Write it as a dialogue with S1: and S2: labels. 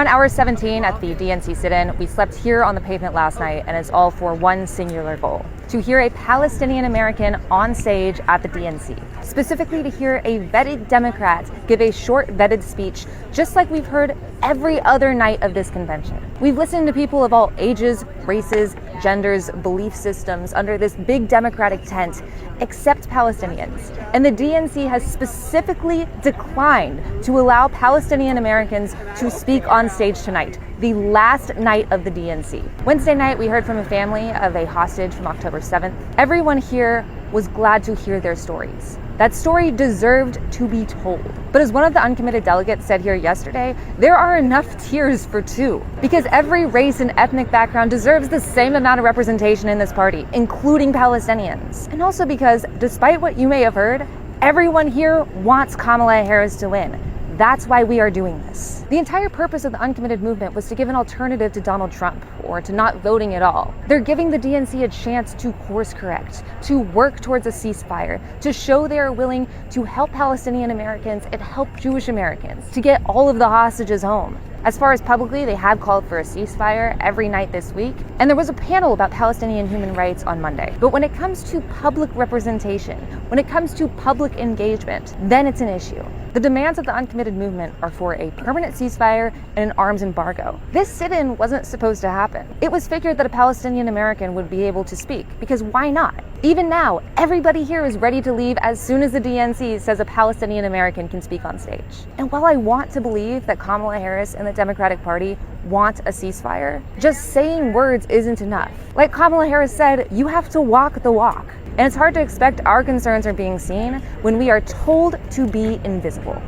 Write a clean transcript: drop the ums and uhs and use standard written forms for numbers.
S1: on hour 17 at the DNC sit-in. We slept here on the pavement last night, and it's all for one singular goal: to hear a Palestinian American on stage at the DNC. Specifically to hear a vetted Democrat give a short vetted speech, just like we've heard every other night of this convention. We've listened to people of all ages, races, genders, belief systems under this big Democratic tent, except Palestinians. And the DNC has specifically declined to allow Palestinian Americans to speak on stage tonight, the last night of the DNC. Wednesday night, we heard from a family of a hostage from October 7th. Everyone here was glad to hear their stories. That story deserved to be told. But as one of the uncommitted delegates said here yesterday, there are enough tears for two, because every race and ethnic background deserves the same amount of representation in this party, including Palestinians. And also because, despite what you may have heard, everyone here wants Kamala Harris to win. That's why we are doing this. The entire purpose of the uncommitted movement was to give an alternative to Donald Trump, or to not voting at all. They're giving the DNC a chance to course correct, to work towards a ceasefire, to show they are willing to help Palestinian Americans and help Jewish Americans, to get all of the hostages home. As far as publicly, they have called for a ceasefire every night this week, and there was a panel about Palestinian human rights on Monday. But when it comes to public representation, when it comes to public engagement, then it's an issue. The demands of the uncommitted movement are for a permanent ceasefire and an arms embargo. This sit-in wasn't supposed to happen. It was figured that a Palestinian American would be able to speak, because why not? Even now, everybody here is ready to leave as soon as the DNC says a Palestinian American can speak on stage. And while I want to believe that Kamala Harris and the Democratic Party want a ceasefire, just saying words isn't enough. Like Kamala Harris said, you have to walk the walk. And it's hard to expect our concerns are being seen when we are told to be invisible.